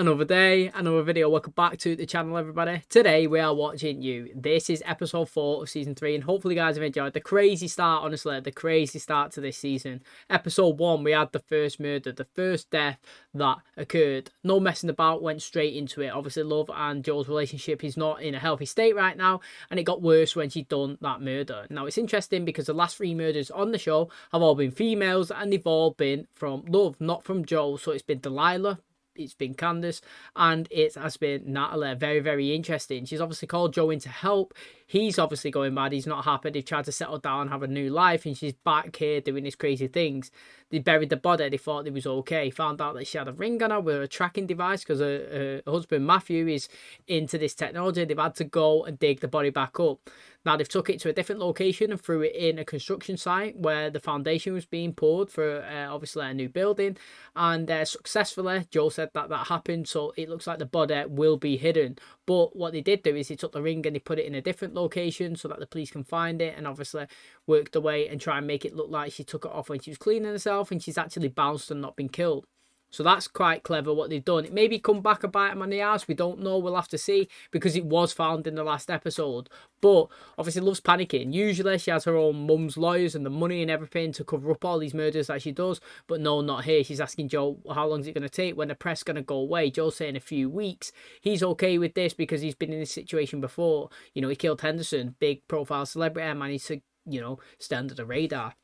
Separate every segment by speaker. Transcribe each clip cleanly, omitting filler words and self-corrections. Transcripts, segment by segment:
Speaker 1: Another day, another video. Welcome back to the channel, everybody. Today we are watching You. This is episode 4 of season 3, and hopefully you guys have enjoyed the crazy start. Honestly, the crazy start to this season. Episode 1, we had the first murder, the first death that occurred. No messing about, went straight into it. Obviously, Love and Joel's relationship is not in a healthy state right now, and it got worse when she'd done that murder. Now it's interesting because the last 3 murders on the show have all been females, and they've all been from Love, not from Joel. So it's been Delilah, it's been Candace, and it has been Natalie. Very, very interesting. She's obviously called Joe in to help. He's obviously going mad. He's not happy. They've tried to settle down, have a new life, and she's back here doing these crazy things. They buried the body. They thought it was okay. Found out that she had a ring on her with a tracking device because her husband Matthew is into this technology. They've had to go and dig the body back up. Now they've took it to a different location and threw it in a construction site where the foundation was being poured for obviously a new building, and successfully Joe said that happened, so it looks like the body will be hidden. But what they did do is they took the ring and they put it in a different location so that the police can find it, and obviously worked away and try and make it look like she took it off when she was cleaning herself and she's actually bounced and not been killed. So that's quite clever what they've done. It maybe come back and bite them on the ass. We don't know. We'll have to see, because it was found in the last episode. But obviously Love's panicking. Usually she has her own mum's lawyers and the money and everything to cover up all these murders that she does. But no, not here. She's asking Joe, how long is it going to take? When the press going to go away? Joe's saying a few weeks. He's okay with this because he's been in this situation before. You know, he killed Henderson, big profile celebrity, and managed to, you know, stay under the radar.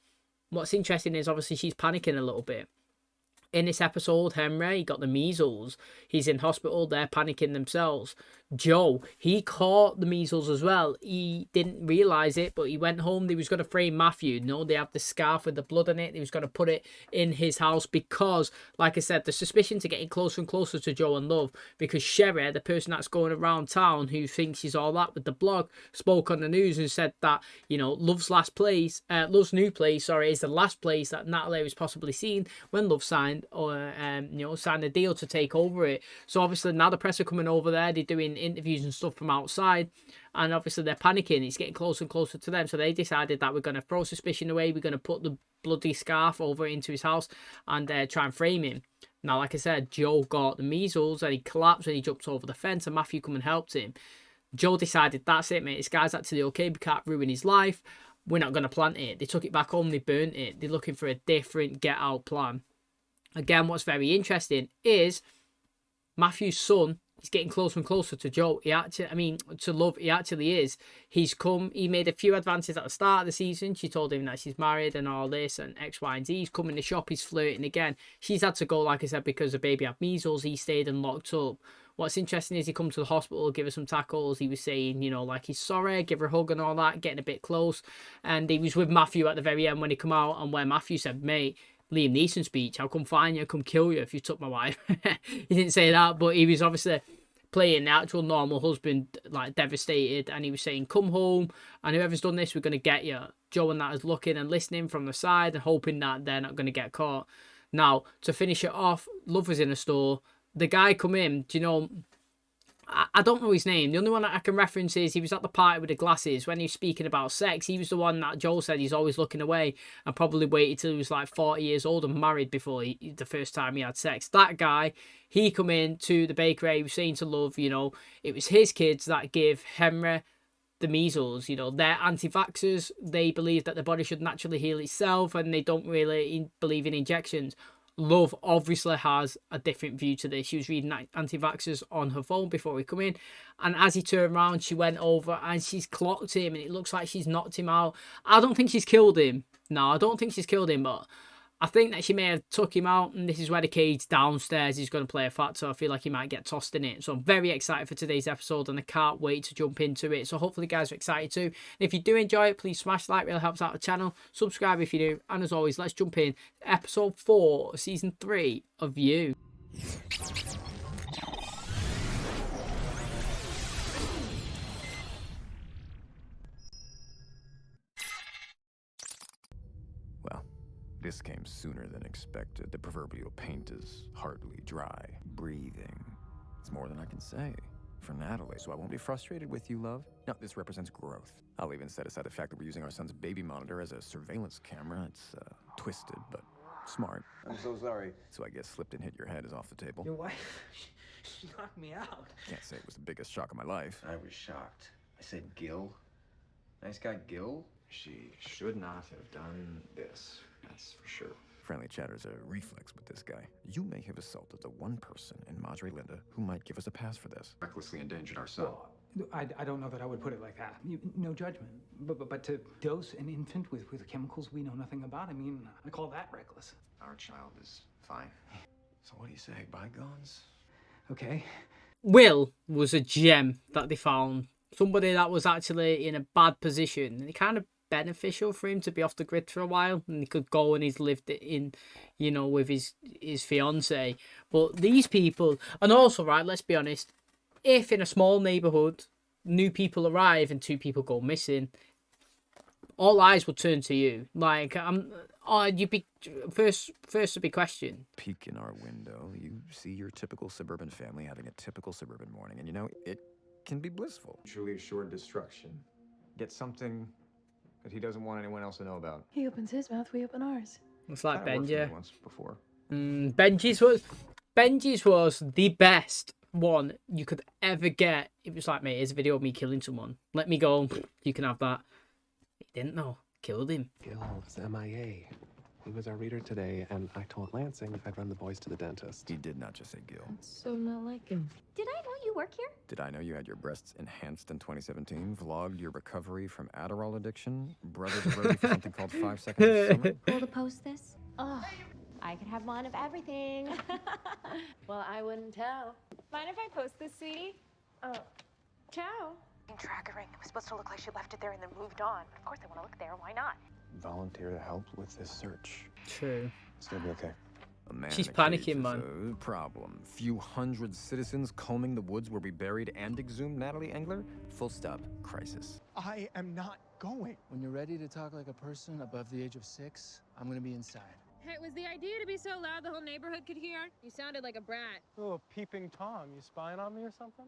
Speaker 1: What's interesting is obviously she's panicking a little bit. In this episode, Henry, he got the measles. He's in hospital. They're panicking themselves. Joe, he caught the measles as well. He didn't realise it, but he went home. They was going to frame Matthew. You know, they have the scarf with the blood on it. He was going to put it in his house because, like I said, the suspicions are getting closer and closer to Joe and Love, because Sherry, the person that's going around town who thinks she's all that with the blog, spoke on the news and said that, you know, Love's new place, is the last place that Natalie was possibly seen when Love signed a deal to take over it. So obviously now the press are coming over there. They're doing interviews and stuff from outside, and obviously they're panicking. It's getting closer and closer to them. So they decided that we're going to throw suspicion away. We're going to put the bloody scarf over into his house and try and frame him. Now, like I said, Joe got the measles and he collapsed and he jumped over the fence, and Matthew come and helped him. Joe decided, that's it, mate. This guy's actually okay. We can't ruin his life. We're not going to plant it. They took it back home. They burnt it. They're looking for a different get out plan. Again, what's very interesting is Matthew's son is getting closer and closer to Joe. To Love. He actually is. He made a few advances at the start of the season. She told him that she's married and all this and X, Y, and Z. He's come in the shop. He's flirting again. She's had to go, like I said, because the baby had measles. He stayed and locked up. What's interesting is he come to the hospital, give her some tackles. He was saying, you know, like he's sorry, give her a hug and all that, getting a bit close. And he was with Matthew at the very end when he come out, and where Matthew said, mate, Liam Neeson speech, I'll come find you, come kill you if you took my wife. He didn't say that, but he was obviously playing the actual normal husband, like devastated, and he was saying, come home, and whoever's done this, we're going to get you. Joe and that is looking and listening from the side and hoping that they're not going to get caught. Now, to finish it off, Love was in a store. The guy come in, do you know, I don't know his name. The only one that I can reference is he was at the party with the glasses when he was speaking about sex. He was the one that Joel said he's always looking away and probably waited till he was like 40 years old and married before the first time he had sex. That guy, he come in to the bakery. He was saying to Love, you know, it was his kids that gave Henry the measles. You know, they're anti-vaxxers. They believe that the body should naturally heal itself, and they don't really believe in injections. Love obviously has a different view to this. She was reading anti-vaxxers on her phone before we come in, and as he turned around, she went over and she's clocked him, and it looks like she's knocked him out. I don't think she's killed him. No, I don't think she's killed him, but I think that she may have took him out, and this is where the cage downstairs is going to play a factor. I feel like he might get tossed in it. So I'm very excited for today's episode, and I can't wait to jump into it. So hopefully you guys are excited too. And if you do enjoy it, please smash the like, really helps out the channel. Subscribe if you do. And as always, let's jump in to episode 4 of season 3 of You.
Speaker 2: This came sooner than expected. The proverbial paint is hardly dry. Breathing. It's more than I can say. For Natalie, so I won't be frustrated with you, love. No, this represents growth. I'll even set aside the fact that we're using our son's baby monitor as a surveillance camera. It's, twisted, but smart.
Speaker 3: I'm so sorry.
Speaker 2: So I guess slipped and hit your head is off the table.
Speaker 1: Your wife,
Speaker 3: knocked me out.
Speaker 2: Can't say it was the biggest shock of my life.
Speaker 4: I was shocked. I said, Gil? Nice guy, Gil?
Speaker 5: She should not have done this. That's for sure.
Speaker 2: Friendly chatter's a reflex with this guy. You may have assaulted the one person in Madre Linda who might give us a pass for this.
Speaker 5: Recklessly endangered our son.
Speaker 3: Well, I don't know that I would put it like that. No judgment. But to dose an infant with chemicals we know nothing about, I mean, I call that reckless.
Speaker 5: Our child is fine.
Speaker 4: So what do you say, bygones?
Speaker 3: Okay.
Speaker 1: Will was a gem that they found. Somebody that was actually in a bad position. And it kind of beneficial for him to be off the grid for a while, and he could go and he's lived it in, you know, with his fiance. But these people, and also, right, let's be honest, if in a small neighborhood new people arrive and 2 people go missing, all eyes will turn to you. Like, you'd be first to be questioned.
Speaker 2: Peek in our window, you see your typical suburban family having a typical suburban morning, and you know, it can be blissful.
Speaker 5: Mutually assured destruction. Get something that he doesn't want anyone else to know about.
Speaker 6: He opens his mouth, we open ours.
Speaker 1: It's like
Speaker 5: Kinda worked for me
Speaker 1: Benji.
Speaker 5: once before.
Speaker 1: Benji's was the best one you could ever get. It was like, mate, here's a video of me killing someone. Let me go. You can have that. He didn't know. Killed him.
Speaker 7: Gil was MIA. He was our reader today, and I told Lansing I'd run the boys to the dentist.
Speaker 2: He did not just say Gil.
Speaker 6: So not like him.
Speaker 8: Did I know you work here?
Speaker 2: Did I know you had your breasts enhanced in 2017? Vlogged your recovery from Adderall addiction? Brother to Brody for something called 5 Seconds of Summer?
Speaker 8: Cool to post this? Oh, I could have one of everything.
Speaker 6: Well, I wouldn't tell.
Speaker 8: Mind if I post this, sweetie? Oh, ciao.
Speaker 9: Track a ring. It was supposed to look like she left it there and then moved on. But of course I want to look there. Why not?
Speaker 7: Volunteer to help with this search.
Speaker 1: True.
Speaker 7: It's gonna be okay.
Speaker 2: A man
Speaker 1: She's
Speaker 2: in a cage
Speaker 1: panicking,
Speaker 2: is
Speaker 1: man.
Speaker 2: a problem. Few hundred citizens combing the woods where we buried and exhumed Natalie Engler? Full stop. Crisis.
Speaker 10: I am not going.
Speaker 11: When you're ready to talk like a person above the age of 6, I'm gonna be inside.
Speaker 12: Hey, was the idea to be so loud the whole neighborhood could hear? You sounded like a brat.
Speaker 10: Oh, peeping Tom, you spying on me or something?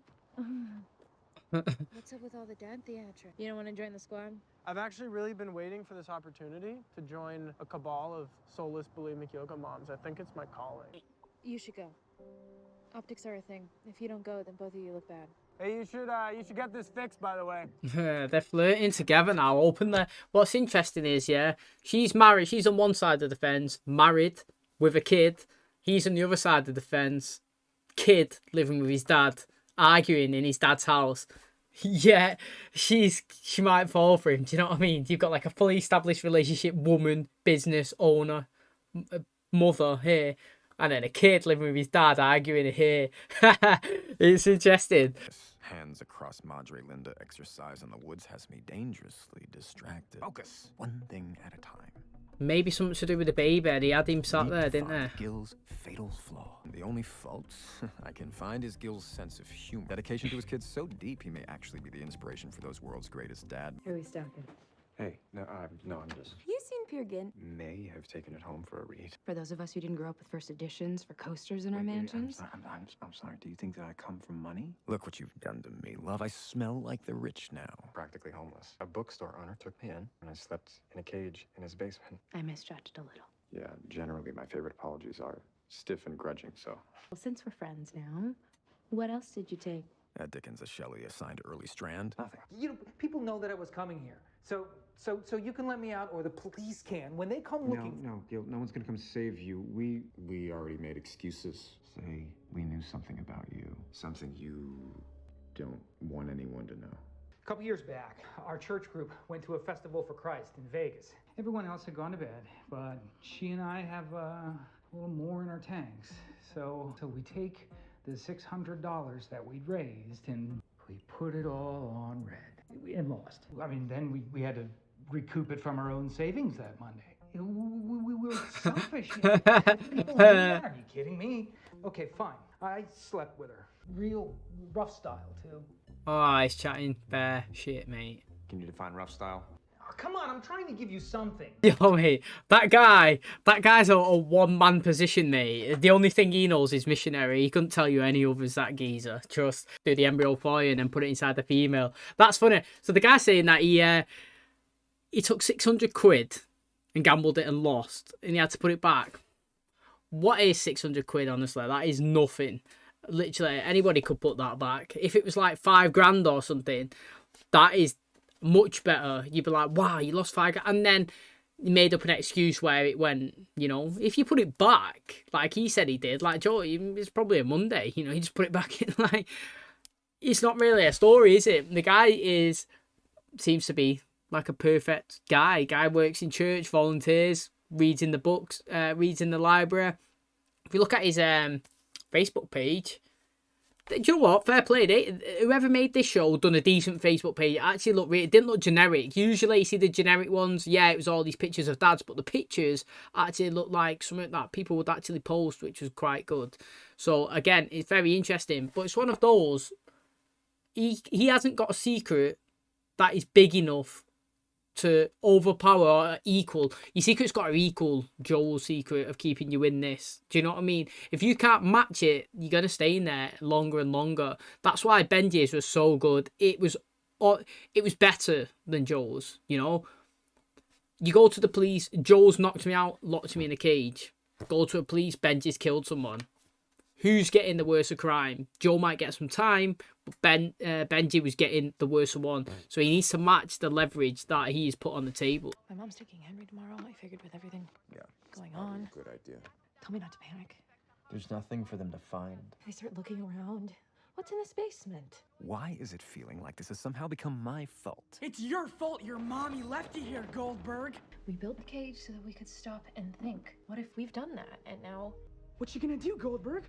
Speaker 12: What's up with all the dad theatrics? You don't want to join the squad?
Speaker 10: I've actually really been waiting for this opportunity to join a cabal of soulless bulimic yoga moms. I think it's my calling.
Speaker 12: You should go. Optics are a thing. If you don't go, then both of you look bad.
Speaker 10: Hey, you should get this fixed, by the way.
Speaker 1: They're flirting together now, openly. What's interesting is, yeah, she's married. She's on one side of the fence, married with a kid. He's on the other side of the fence, kid living with his dad, arguing in his dad's house. Yeah, she might fall for him. Do you know what I mean? You've got like a fully established relationship, woman, business owner, mother here, and then a kid living with his dad arguing here. It's interesting.
Speaker 2: Hands across Madre Linda exercise in the woods has me dangerously distracted. Focus. One thing at a time.
Speaker 1: Maybe something to do with the baby. They had him sat there, didn't they?
Speaker 2: Gil's fatal flaw. The only fault I can find is Gil's sense of humor. Dedication to his kids so deep he may actually be the inspiration for those world's greatest dad.
Speaker 6: Who are we stalking?
Speaker 7: Hey, no, I'm just...
Speaker 8: Have you seen Peer Gynt?
Speaker 7: May have taken it home for a read.
Speaker 6: For those of us who didn't grow up with first editions for coasters in our mansions.
Speaker 7: I'm sorry. Do you think that I come from money?
Speaker 2: Look what you've done to me, love. I smell like the rich now.
Speaker 5: Practically homeless. A bookstore owner took me in, and I slept in a cage in his basement.
Speaker 6: I misjudged a little.
Speaker 5: Yeah, generally my favorite apologies are stiff and grudging, so...
Speaker 6: Well, since we're friends now, what else did you take?
Speaker 2: Dickens, a Shelley assigned early strand.
Speaker 5: Nothing.
Speaker 3: You know, people know that I was coming here. So you can let me out, or the police can. When they come looking...
Speaker 5: No, Gil, no one's gonna come save you. We already made excuses. Say we knew something about you. Something you don't want anyone to know.
Speaker 3: A couple years back, our church group went to a festival for Christ in Vegas. Everyone else had gone to bed, but she and I have a little more in our tanks. So we take the $600 that we'd raised and we put it all on red and lost. I mean, then we had to recoup it from our own savings that Monday. You know, we were selfish. Are you kidding me? Okay, fine. I slept with her. Real rough style, too.
Speaker 1: Oh, he's chatting bare shit, mate.
Speaker 5: Can you define rough style?
Speaker 3: Oh, come on, I'm trying to give you something.
Speaker 1: Yo, mate, that guy's a one-man position, mate. The only thing he knows is missionary. He couldn't tell you any others, that geezer. Just do the embryo for you and then put it inside the female. That's funny. So the guy's saying that he took 600 quid and gambled it and lost, and he had to put it back. What is 600 quid, honestly? That is nothing. Literally, anybody could put that back. If it was like $5,000 or something, that is much better. You'd be like, wow, you lost $5,000. And then he made up an excuse where it went, you know, if you put it back, like he said he did, like Joe, it's probably a Monday, you know, he just put it back in, like, it's not really a story, is it? The guy seems to be like a perfect guy. Guy works in church, volunteers, reads in the books, reads in the library. If you look at his Facebook page, do you know what? Fair play. Whoever made this show done a decent Facebook page. It actually looked it didn't look generic. Usually you see the generic ones, yeah, it was all these pictures of dads, but the pictures actually looked like something that people would actually post, which was quite good. So again, it's very interesting. But it's one of those, he hasn't got a secret that is big enough to overpower or equal. Your secret's got to equal Joel's secret of keeping you in this. Do you know what I mean? If you can't match it, you're going to stay in there longer and longer. That's why Benji's was so good. It was better than Joel's, you know? You go to the police, Joel's knocked me out, locked me in a cage. Go to the police, Benji's killed someone. Who's getting the worst of crime? Joel might get some time, but Benji was getting the worst of one. So he needs to match the leverage that he's put on the table.
Speaker 13: My mom's taking Henry tomorrow. I figured with everything going
Speaker 5: probably
Speaker 13: on.
Speaker 5: a good idea.
Speaker 13: Tell me not to panic.
Speaker 4: There's nothing for them to find.
Speaker 13: I start looking around. What's in this basement?
Speaker 2: Why is it feeling like this has somehow become my fault?
Speaker 14: It's your fault your mommy left you here, Goldberg.
Speaker 12: We built the cage so that we could stop and think.
Speaker 13: What if we've done that and now...
Speaker 14: What you gonna do, Goldberg?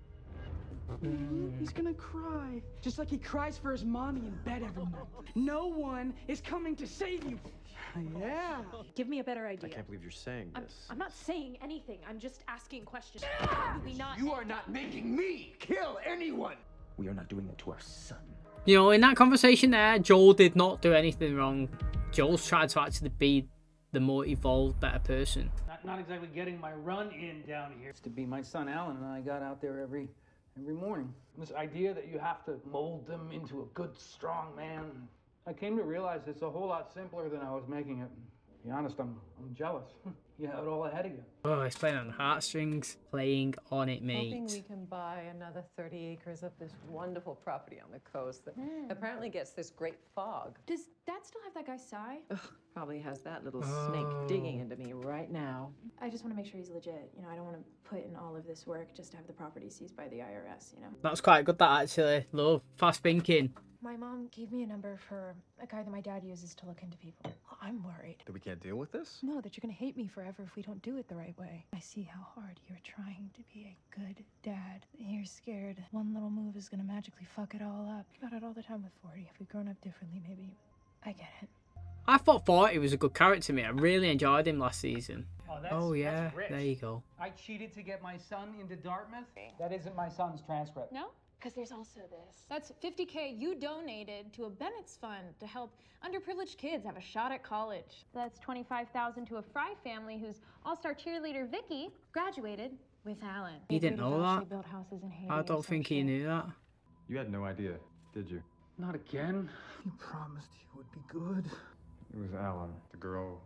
Speaker 14: He's gonna cry. Just like he cries for his mommy in bed every night. No one is coming to save you. Yeah.
Speaker 13: Give me a better idea.
Speaker 7: I can't believe you're saying this.
Speaker 13: I'm not saying anything. I'm just asking questions.
Speaker 4: You are not making me kill anyone. We are not doing it to our son.
Speaker 1: You know, in that conversation there, Joel did not do anything wrong. Joel's tried to actually be the more evolved, better person.
Speaker 3: Not exactly getting my run in down here. It's to be my son Alan and I got out there every morning. This idea that you have to mold them into a good, strong man. I came to realize it's a whole lot simpler than I was making it. To be honest, I'm jealous. You have it all ahead of you.
Speaker 1: Oh, he's playing on heartstrings. Playing on it,
Speaker 15: Hoping we
Speaker 1: mate.
Speaker 15: can buy another 30 acres of this wonderful property on the coast that apparently gets this great fog.
Speaker 12: Does Dad still have that guy Cy?
Speaker 15: Ugh, probably has that little snake digging into me right now.
Speaker 12: I just want to make sure he's legit. You know, I don't want to put in all of this work just to have the property seized by the IRS, you know?
Speaker 1: That's quite good, that, actually. Love. Fast thinking.
Speaker 12: My mom gave me a number for a guy that my dad uses to look into people.
Speaker 13: I'm worried.
Speaker 7: That we can't deal with this?
Speaker 13: No, that you're gonna hate me forever if we don't do it the right way. I see how hard you're trying to be a good dad. You're scared one little move is gonna magically fuck it all up. You got it all the time with 40. If we'd grown up differently, maybe. I get it.
Speaker 1: I thought 40 was a good character, mate. I really enjoyed him last season.
Speaker 3: Oh,
Speaker 1: yeah,
Speaker 3: that's rich.
Speaker 1: there you go.
Speaker 3: I cheated to get my son into Dartmouth. That isn't my son's transcript.
Speaker 12: No? Because there's also this.
Speaker 16: That's $50K you donated to a Bennett's fund to help underprivileged kids have a shot at college. That's $25,000 to a Fry family whose all-star cheerleader Vicky graduated with Alan.
Speaker 1: He didn't know that.
Speaker 16: Built houses in Haiti
Speaker 1: I don't think he knew that.
Speaker 5: You had no idea, did you?
Speaker 3: Not again. You promised you would be good.
Speaker 5: It was Alan, the girl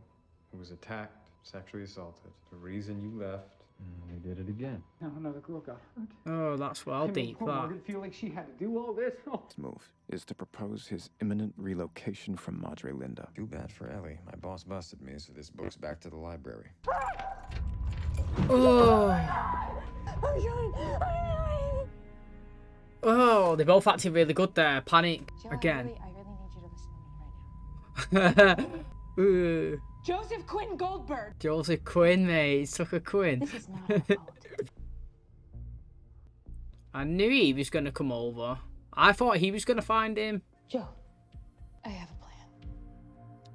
Speaker 5: who was attacked, sexually assaulted. The reason you left, and they did it again.
Speaker 3: Now another girl got hurt.
Speaker 1: Oh, that's well deep,
Speaker 3: Poor
Speaker 1: that.
Speaker 3: Morgan feel like she had to do all this.
Speaker 2: His move is to propose his imminent relocation from Madre Linda. Too bad for Ellie. My boss busted me, so this book's back to the library.
Speaker 1: Oh. Oh, they both acted really good there. Panic again.
Speaker 16: I really need you to listen to me right now.
Speaker 1: Ooh.
Speaker 14: Joseph Quinn Goldberg.
Speaker 1: Joseph Quinn, mate. He's took a Quinn.
Speaker 16: This is not our fault.
Speaker 1: I knew he was going to come over. I thought he was going to find him.
Speaker 13: Joe, I have a plan.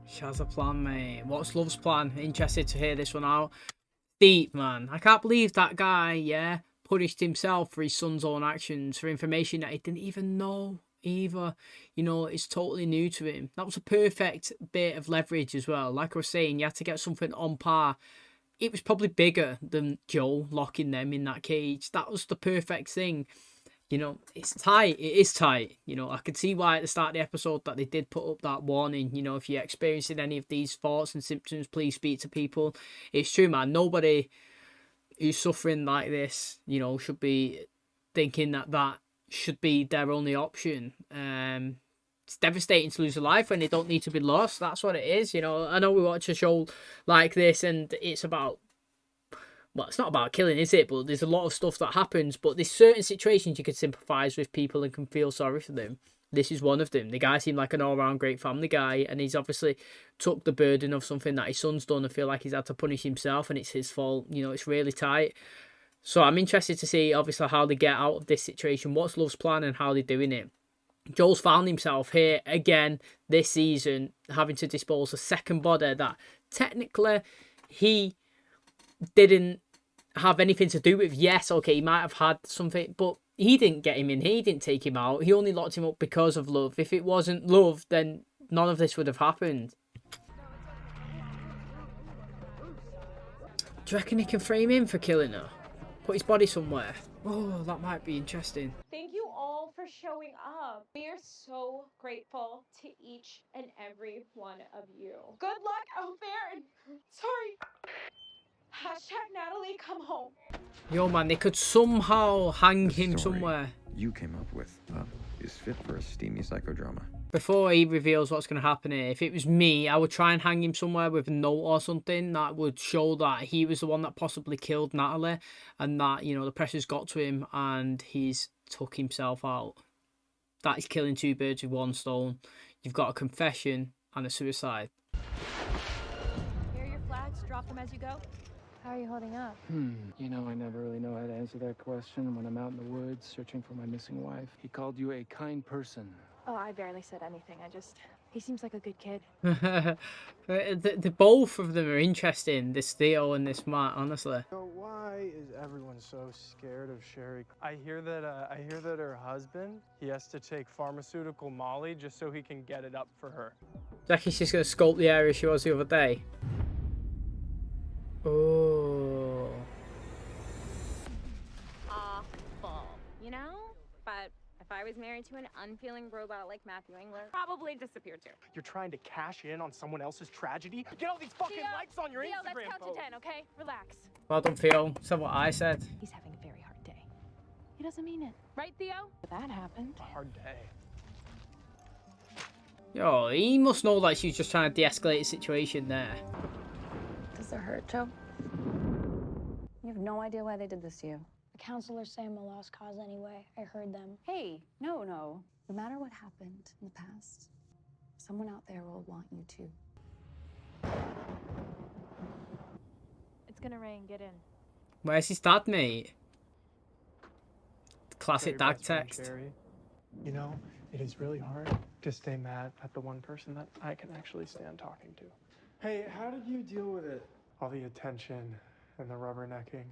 Speaker 1: She has a plan, mate. What's Love's plan? Interested to hear this one out. Deep, man. I can't believe that guy, yeah, punished himself for his son's own actions, for information that he didn't even know either. You know, it's totally new to him. That was a perfect bit of leverage as well. Like I was saying, you had to get something on par. It was probably bigger than Joel locking them in that cage. That was the perfect thing. You know, it's tight. It is tight. You know, I could see why at the start of the episode that they did put up that warning. You know, if you're experiencing any of these thoughts and symptoms, please speak to people. It's true, man. Nobody who's suffering like this, you know, should be thinking that should be their only option. It's devastating to lose a life when they don't need to be lost. That's what it is, you know. I know we watch a show like this and it's about, well, it's not about killing, is it? But there's a lot of stuff that happens. But there's certain situations you can sympathise with people and can feel sorry for them. This is one of them. The guy seemed like an all-round great family guy, and he's obviously took the burden of something that his son's done and feel like he's had to punish himself, and it's his fault. You know, it's really tight. So I'm interested to see, obviously, how they get out of this situation. What's Love's plan and how they're doing it. Joel's found himself here again this season, having to dispose of a second body that technically he didn't have anything to do with. Yes, okay, he might have had something, but he didn't get him in. He didn't take him out. He only locked him up because of love. If it wasn't love, then none of this would have happened. Do you reckon he can frame him for killing her? Put his body somewhere? Oh, that might be interesting.
Speaker 9: Thank you all for showing up. We are so grateful to each and every one of you. Good luck out there and sorry. Hashtag Natalie, come home.
Speaker 1: Yo, man, they could somehow hang him somewhere.
Speaker 2: You came up with is fit for a steamy psychodrama.
Speaker 1: Before he reveals what's going to happen here, if it was me, I would try and hang him somewhere with a note or something that would show that he was the one that possibly killed Natalie and that, you know, the pressure's got to him and he's took himself out. That is killing two birds with one stone. You've got a confession and a suicide.
Speaker 17: Here are your flags. Drop them as you go.
Speaker 16: How are you holding up?
Speaker 11: You know, I never really know how to answer that question when I'm out in the woods searching for my missing wife. He called you a kind person.
Speaker 12: Oh, I barely said anything. He seems like a good kid.
Speaker 1: the both of them are interesting, this THEO and this Matt, honestly.
Speaker 10: So why is everyone so scared of Sherry? I hear that her husband, he has to take pharmaceutical Molly just so he can get it up for her.
Speaker 1: Do you reckon she's going to sculpt the area she was the other day? Oh.
Speaker 17: Awful, you know? But if I was married to an unfeeling robot like Matthew Engler, probably disappear too.
Speaker 10: You're trying to cash in on someone else's tragedy? Get all these fucking likes on your
Speaker 17: Theo,
Speaker 10: Instagram
Speaker 17: let's count
Speaker 10: post.
Speaker 17: to 10, okay? Relax.
Speaker 1: Well done, Theo. Said what I said.
Speaker 17: He's having a very hard day. He doesn't mean it. Right, Theo?
Speaker 12: That happened.
Speaker 10: A hard day.
Speaker 1: Yo, he must know that she's just trying to de-escalate the situation there.
Speaker 6: Does it hurt, Joe? You have no idea why they did this to you.
Speaker 18: The counselors say I'm a lost cause anyway. I heard them.
Speaker 6: Hey, no. No matter what happened in the past, someone out there will want you to.
Speaker 16: It's gonna rain. Get in.
Speaker 1: Where's his dad, mate? Classic dad
Speaker 10: Best friend,
Speaker 1: text.
Speaker 10: Sherry. You know, it is really hard to stay mad at the one person that I can actually stand talking to.
Speaker 14: Hey, how did you deal with it?
Speaker 10: All the attention and the rubbernecking.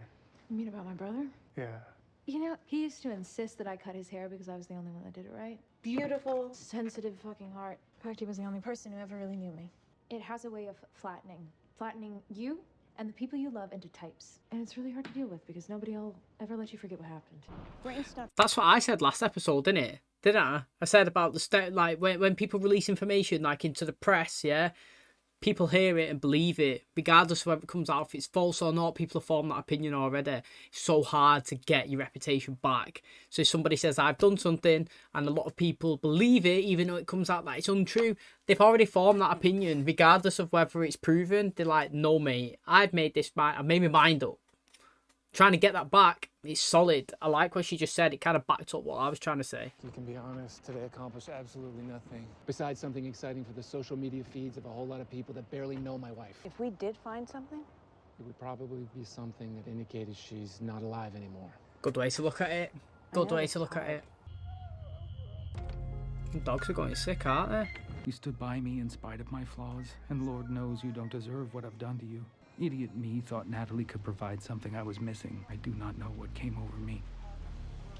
Speaker 12: You mean about my brother?
Speaker 10: Yeah.
Speaker 12: You know, he used to insist that I cut his hair because I was the only one that did it right. Beautiful, sensitive fucking heart. In fact, he was the only person who ever really knew me. It has a way of flattening you and the people you love into types. And it's really hard to deal with because nobody will ever let you forget what happened.
Speaker 18: Brain stuff.
Speaker 1: That's what I said last episode, didn't it? Didn't I? I said about the like when people release information like into the press, yeah, people hear it and believe it, regardless of whether it comes out if it's false or not. People have formed that opinion already. It's so hard to get your reputation back. So if somebody says I've done something and a lot of people believe it, even though it comes out that it's untrue, they've already formed that opinion, regardless of whether it's proven. They're like, no, mate, I've made my mind up. Trying to get that back is solid. I like what she just said. It kind of backed up what I was trying to say.
Speaker 11: You can be honest, today accomplished absolutely nothing. Besides something exciting for the social media feeds of a whole lot of people that barely know my wife.
Speaker 6: If we did find something,
Speaker 11: It would probably be something that indicated she's not alive anymore.
Speaker 1: Good way to look at it. Good way to look at it. The dogs are going sick, aren't they?
Speaker 3: You stood by me in spite of my flaws, and Lord knows you don't deserve what I've done to you. Idiot me thought Natalie could provide something I was missing. I do not know what came over me.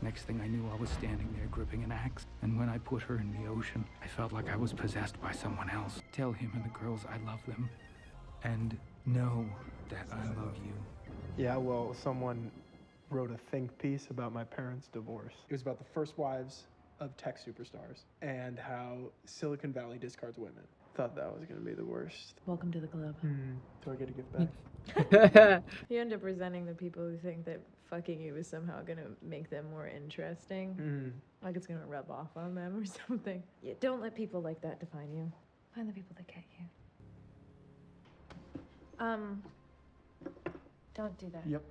Speaker 3: Next thing I knew, I was standing there gripping an axe, and when I put her in the ocean, I felt like I was possessed by someone else. Tell him and the girls I love them, and know that I love you.
Speaker 10: Yeah, well, someone wrote a think piece about my parents' divorce. It was about the first wives of tech superstars and how Silicon Valley discards women. Thought that was going to be the worst.
Speaker 12: Welcome to the club.
Speaker 10: Do I get a gift back?
Speaker 12: You end up resenting the people who think that
Speaker 19: fucking you is somehow gonna make them more interesting. Like it's gonna rub off on them or something. Yeah, don't let people like that define you. Find the people that get you. Don't do that.
Speaker 10: Yep.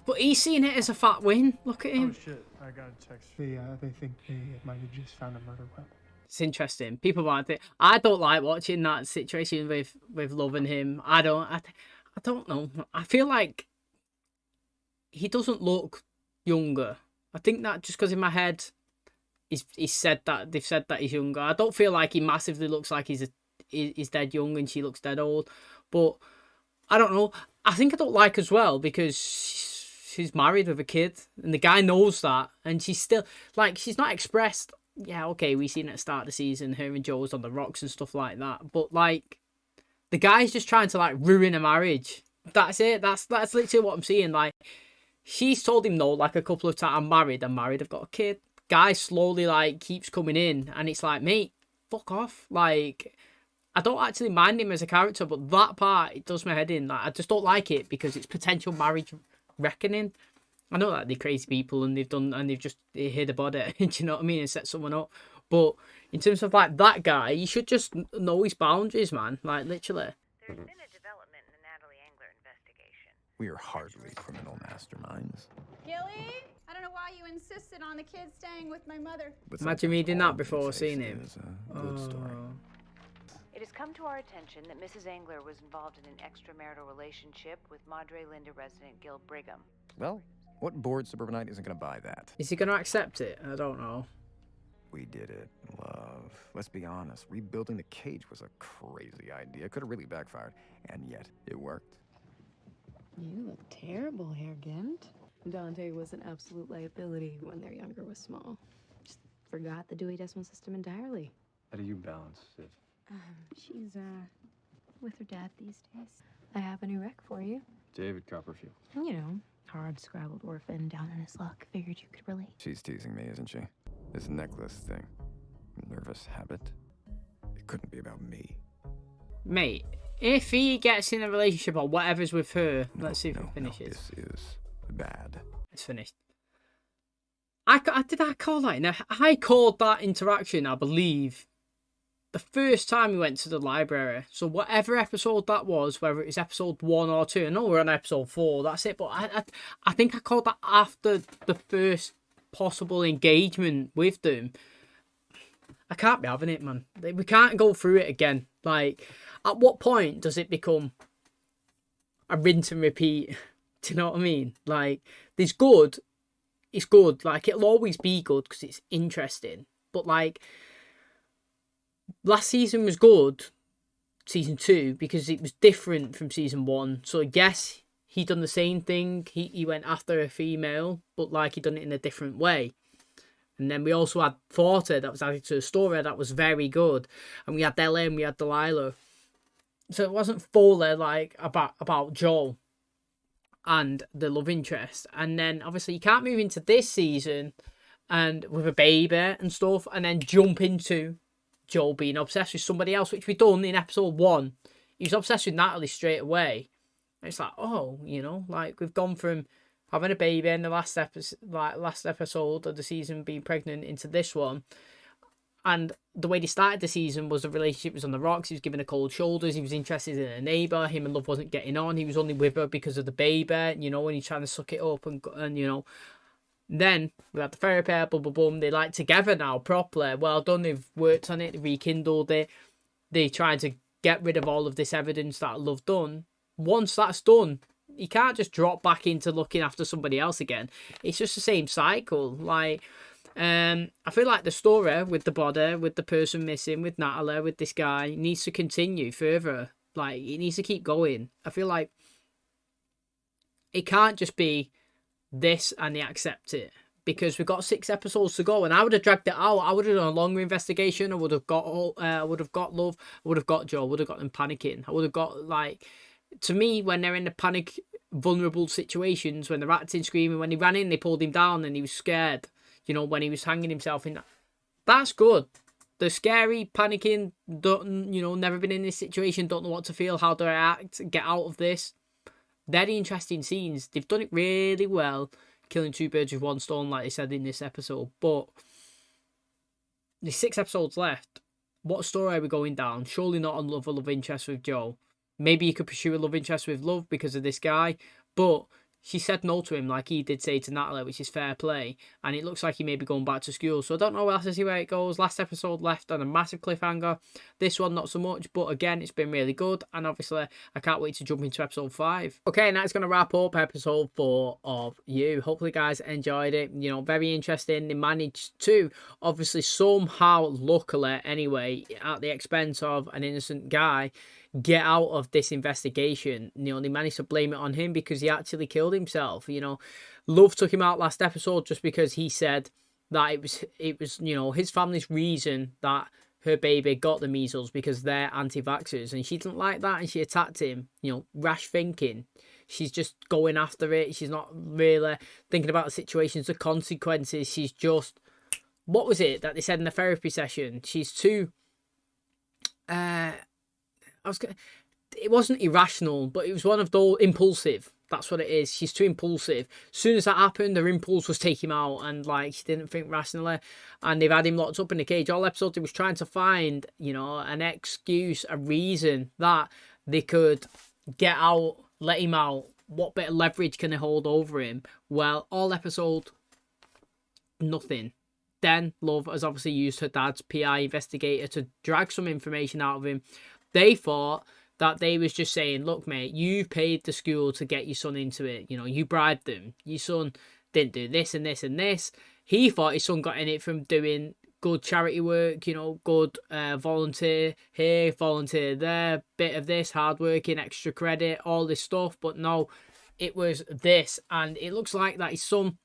Speaker 1: But he's seeing it as a fat win. Look at him.
Speaker 10: Oh shit! I got a text. They think they might have just found a murder weapon.
Speaker 1: It's interesting. People might think I don't like watching that situation with Love and him. I don't know. I feel like he doesn't look younger. I think that just because in my head, he's said that they've said that he's younger. I don't feel like he massively looks like he's dead young and she looks dead old. But I don't know. I think I don't like as well because she's married with a kid and the guy knows that, and she's still like she's not expressed. Yeah, okay, we seen at the start of the season her and Joe's on the rocks and stuff like that. But like, the guy's just trying to like ruin a marriage. That's it. That's literally what I'm seeing. Like, she's told him no like a couple of times. I'm married. I've got a kid. Guy slowly like keeps coming in, and it's like, mate, fuck off. Like, I don't actually mind him as a character, but that part it does my head in. Like, I just don't like it because it's potential marriage reckoning. I know that they're crazy people and they've just hid a body, do you know what I mean, and set someone up. But in terms of like that guy, you should just know his boundaries, man. Like literally.
Speaker 20: There's been a development in the Natalie Engler investigation.
Speaker 2: We are hardly criminal masterminds.
Speaker 21: Gilly, I don't know why you insisted on the kids staying with my mother.
Speaker 2: But
Speaker 1: imagine reading that before seeing him.
Speaker 2: Is a good story.
Speaker 20: It has come to our attention that Mrs. Engler was involved in an extramarital relationship with Madre Linda resident Gil Brigham.
Speaker 2: Well, what bored suburbanite isn't going to buy that?
Speaker 1: Is he going to accept it? I don't know.
Speaker 2: We did it, love. Let's be honest. Rebuilding the cage was a crazy idea. Could have really backfired. And yet, it worked.
Speaker 22: You look terrible, Herr Gent. Dante was an absolute liability when their younger was small. Just forgot the Dewey Decimal System entirely.
Speaker 5: How do you balance it?
Speaker 22: She's, with her dad these days. I have a new rec for you.
Speaker 5: David Copperfield.
Speaker 22: You know, hard-scrabbled orphan down on his luck. Figured you could relate.
Speaker 2: She's teasing me, isn't she? This necklace thing. Nervous habit. It couldn't be about me.
Speaker 1: Mate, if he gets in a relationship or whatever's with her, let's see if it finishes.
Speaker 2: This is bad.
Speaker 1: It's finished. I call that? No, I called that interaction, I believe, the first time we went to the library. So whatever episode that was, whether it was episode 1 or 2, I know we're on episode 4, that's it. But I think I called that after the first possible engagement with them. I can't be having it, man. We can't go through it again. Like, at what point does it become a rinse and repeat? Do you know what I mean? Like, there's good. It's good. Like, it'll always be good because it's interesting. But, like, last season was good, season 2, because it was different from season 1. So, yes, he done the same thing. He went after a female, but, like, he done it in a different way. And then we also had 40 that was added to the story that was very good. And we had Ella and we had Delilah. So it wasn't fully, like, about Joel and the love interest. And then, obviously, you can't move into this season and with a baby and stuff and then jump into Joel being obsessed with somebody else, which we done in episode 1. He was obsessed with Natalie straight away. And it's like, oh, you know, like, we've gone from having a baby in the last episode of the season, being pregnant, into this one. And the way they started the season was the relationship was on the rocks. He was giving her cold shoulders. He was interested in a neighbour. Him and Love wasn't getting on. He was only with her because of the baby, you know, when he's trying to suck it up and you know. Then we had the therapy, boom, boom, boom. They're like together now, properly. Well done. They've worked on it. They rekindled it. They tried to get rid of all of this evidence that Love done. Once that's done, you can't just drop back into looking after somebody else again. It's just the same cycle. Like, I feel like the story with the body, with the person missing, with Natalie, with this guy, needs to continue further. Like, it needs to keep going. I feel like it can't just be this and they accept it. Because we've got 6 episodes to go, and I would have dragged it out. I would have done a longer investigation. I would have got Love. I would have got Joe. I would have got them panicking. I would have got, like, to me, when they're in the panic, vulnerable situations, when they're acting, screaming, when he ran in, they pulled him down and he was scared. You know, when he was hanging himself in that. That's good. They're scary, panicking, don't, you know, never been in this situation, don't know what to feel, how do I act, get out of this. very interesting scenes. They've done it really well, killing two birds with one stone, like they said in this episode. But there's 6 episodes left. What story are we going down? Surely not on love interest with Joe. Maybe you could pursue a love interest with Love because of this guy, but she said no to him like he did say to Natalie, which is fair play, and it looks like he may be going back to school, so I don't know. We'll have to see where it goes. Last episode left on a massive cliffhanger. This one not so much, but again, it's been really good, and obviously I can't wait to jump into episode 5. Okay, and that's going to wrap up episode 4 of You. Hopefully guys enjoyed it. You know, very interesting. They managed to obviously somehow, luckily anyway, at the expense of an innocent guy, get out of this investigation. You know, they managed to blame it on him because he actually killed himself. You know, Love took him out last episode just because he said that it was you know, his family's reason that her baby got the measles because they're anti-vaxxers, and she didn't like that and she attacked him. You know, rash thinking. She's just going after it. She's not really thinking about the situations, the consequences. She's just, what was it that they said in the therapy session? She's too it wasn't irrational, but it was one of those impulsive. That's what it is. She's too impulsive. As soon as that happened, her impulse was take him out, and like she didn't think rationally. And they've had him locked up in a cage all episode. He was trying to find, you know, an excuse, a reason that they could get out, let him out. What bit of leverage can they hold over him? Well, all episode, nothing. Then Love has obviously used her dad's PI investigator to drag some information out of him. They thought that they was just saying, look, mate, you've paid the school to get your son into it. You know, you bribed them. Your son didn't do this and this and this. He thought his son got in it from doing good charity work, you know, good volunteer here, volunteer there, bit of this, hardworking, extra credit, all this stuff. But no, it was this. And it looks like that his son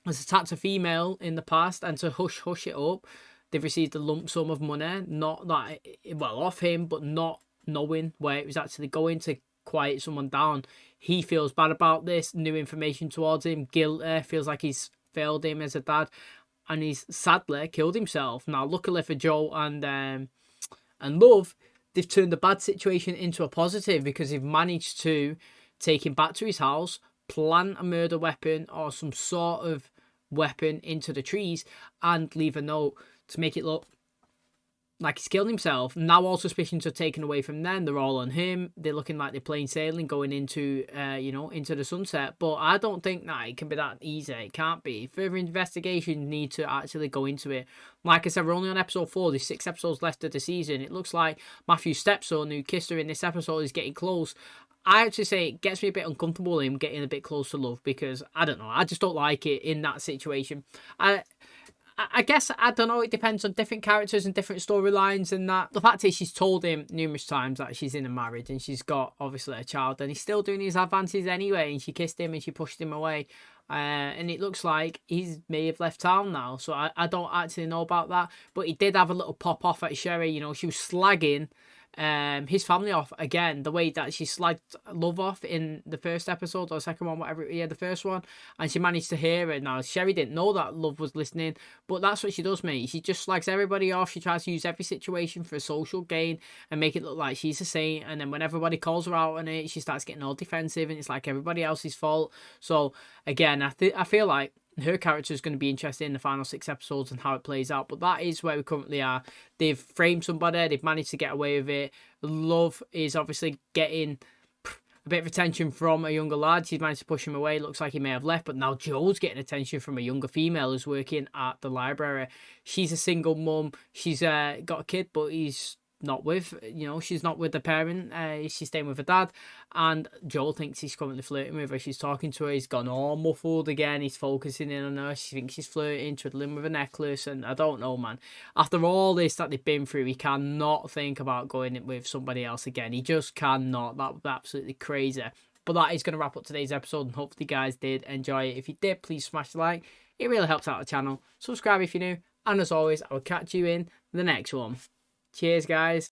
Speaker 1: has attacked a female in the past, and to hush it up, they've received a lump sum of money, not that, well, off him, but not knowing where it was actually going to quiet someone down. He feels bad about this, new information towards him, guilty, feels like he's failed him as a dad, and he's sadly killed himself. Now, luckily for Joe and Love, they've turned the bad situation into a positive because they've managed to take him back to his house, plant a murder weapon or some sort of weapon into the trees, and leave a note to make it look like he's killed himself. Now all suspicions are taken away from them. They're all on him. They're looking like they're plain sailing going into, you know, into the sunset. But I don't think that it can be that easy. It can't be. Further investigation need to actually go into it. Like I said, we're only on episode 4. There's 6 episodes left of the season. It looks like Matthew's stepson, who kissed her in this episode, is getting close. I actually say it gets me a bit uncomfortable him getting a bit close to Love, because I don't know, I just don't like it in that situation. I guess, I don't know, it depends on different characters and different storylines and that. The fact is, she's told him numerous times that she's in a marriage and she's got, obviously, a child, and he's still doing his advances anyway, and she kissed him and she pushed him away. And it looks like he may have left town now, so I don't actually know about that. But he did have a little pop-off at Sherry, you know, she was slagging his family off again, the way that she slagged Love off in the first episode or second one, whatever, yeah, the first one, and she managed to hear it. Now Sherry didn't know that Love was listening, but that's what she does, mate. She just slags everybody off. She tries to use every situation for social gain and make it look like she's a saint, and then when everybody calls her out on it, she starts getting all defensive and it's like everybody else's fault. So again, I feel like her character is going to be interesting in the final 6 episodes and how it plays out. But that is where we currently are. They've framed somebody. They've managed to get away with it. Love is obviously getting a bit of attention from a younger lad. She's managed to push him away. Looks like he may have left. But now Joe's getting attention from a younger female who's working at the library. She's a single mum. She's got a kid, but he's not with, you know, she's not with the parent. She's staying with her dad, and Joel thinks he's currently flirting with her. She's talking to her. He's gone all muffled again. He's focusing in on her. She thinks she's flirting, twiddling with a necklace, and I don't know, man. After all this that they've been through, he cannot think about going with somebody else again. He just cannot. That would be absolutely crazy. But that is going to wrap up today's episode, and hopefully you guys did enjoy it. If you did, please smash the like. It really helps out the channel. Subscribe if you're new, and as always, I will catch you in the next one. Cheers, guys.